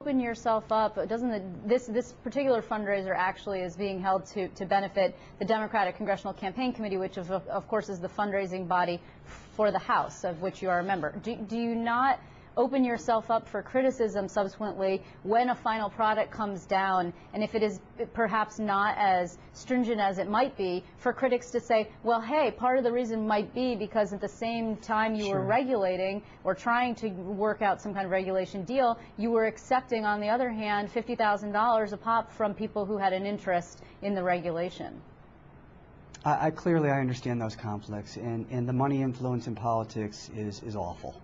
Open yourself up. Doesn't this particular fundraiser actually is being held to benefit the Democratic Congressional Campaign Committee, which of course is the fundraising body for the House, of which you are a member. Do you not open yourself up for criticism subsequently when a final product comes down, and if it is perhaps not as stringent as it might be, for critics to say, well, hey, part of the reason might be because at the same time you were regulating or trying to work out some kind of regulation deal, you were accepting, on the other hand, $50,000 a pop from people who had an interest in the regulation? Clearly I understand those conflicts, and the money influence in politics is awful,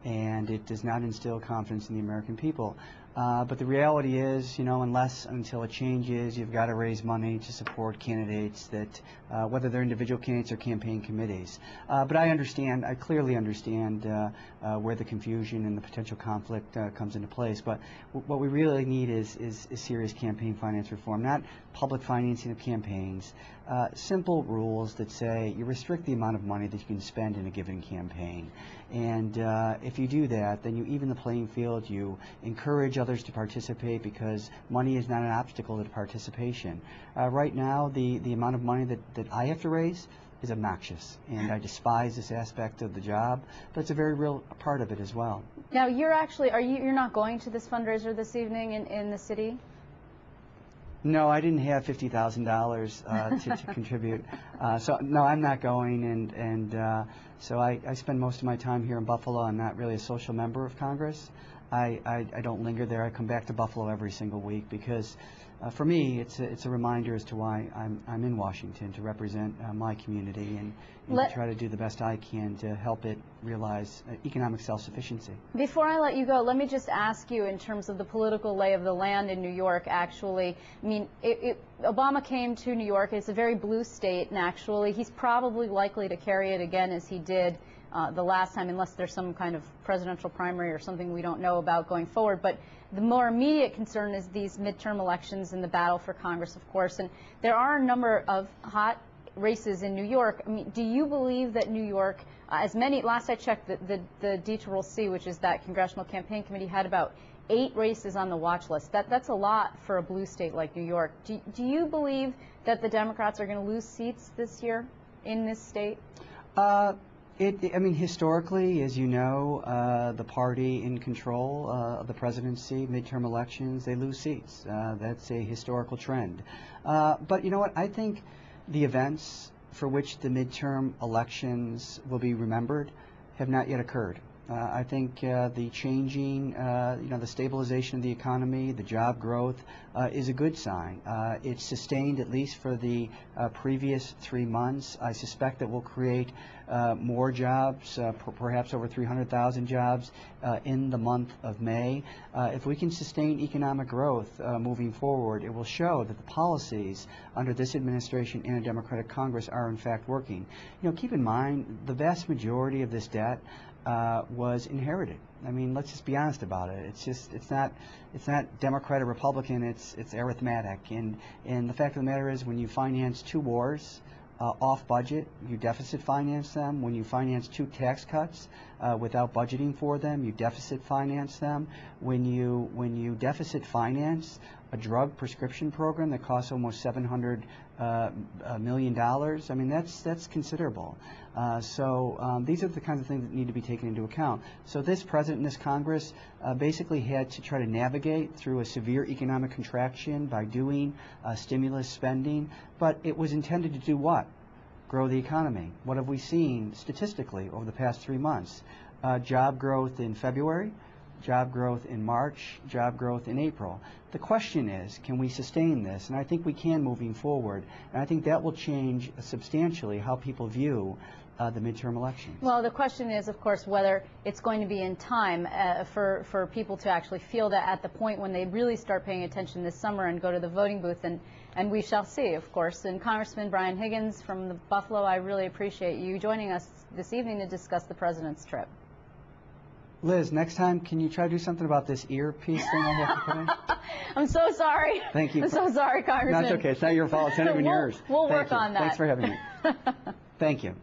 and it does not instill confidence in the American people. But the reality is, you know, until it changes, you've got to raise money to support candidates that, whether they're individual candidates or campaign committees. But I clearly understand where the confusion and the potential conflict comes into place. But what we really need is serious campaign finance reform, not public financing of campaigns. Simple rules that say you restrict the amount of money that you can spend in a given campaign. And if you do that, then you even the playing field, you encourage others to participate, because money is not an obstacle to participation. Right now, the amount of money that I have to raise is obnoxious, and I despise this aspect of the job, but it's a very real part of it as well. Now, you're not going to this fundraiser this evening in the city? No, I didn't have $50,000 to contribute. So no, I'm not going, and so I spend most of my time here in Buffalo. I'm not really a social member of Congress. I don't linger there. I come back to Buffalo every single week because for me it's a reminder as to why I'm in Washington, to represent my community and to try to do the best I can to help it realize economic self-sufficiency. Before I let you go, let me just ask you, in terms of the political lay of the land in New York, actually, I mean, Obama came to New York. It's a very blue state, and actually he's probably likely to carry it again as he did the last time, unless there's some kind of presidential primary or something we don't know about going forward. But the more immediate concern is these midterm elections and the battle for Congress, of course. And there are a number of hot races in New York. I mean, do you believe that New York, last I checked, the D2C, which is that Congressional Campaign Committee, had about 8 races on the watch list. That's a lot for a blue state like New York. Do you believe that the Democrats are going to lose seats this year in this state? I mean, historically, as you know, the party in control of the presidency, midterm elections, they lose seats. That's a historical trend. But you know what? I think the events for which the midterm elections will be remembered have not yet occurred. I think the changing, the stabilization of the economy, the job growth is a good sign. It's sustained at least for the previous 3 months. I suspect that will create more jobs, perhaps over 300,000 jobs in the month of May. If we can sustain economic growth moving forward, it will show that the policies under this administration and a Democratic Congress are in fact working. You know, keep in mind the vast majority of this debt was inherited. I mean, let's just be honest about it. It's not Democrat or Republican. It's arithmetic. And the fact of the matter is, when you finance 2 wars off budget, you deficit finance them. When you finance 2 tax cuts without budgeting for them, you deficit finance them. When you deficit finance a drug prescription program that costs almost $700 million, I mean, that's considerable. So these are the kinds of things that need to be taken into account. So this president and this Congress basically had to try to navigate through a severe economic contraction by doing stimulus spending, but it was intended to do what? Grow the economy. What have we seen statistically over the past 3 months? Job growth in February, job growth in March, job growth in April. The question is, can we sustain this? And I think we can moving forward. And I think that will change substantially how people view the midterm elections. Well, the question is, of course, whether it's going to be in time for people to actually feel that at the point when they really start paying attention this summer and go to the voting booth, and we shall see, of course. And Congressman Brian Higgins from the Buffalo, I really appreciate you joining us this evening to discuss the president's trip. Liz, next time, can you try to do something about this earpiece thing I have to put in? I'm so sorry. Thank you. I'm so sorry, Congressman. No, it's okay. It's not your fault. It's not even yours. We'll work on that. Thanks for having me. Thank you.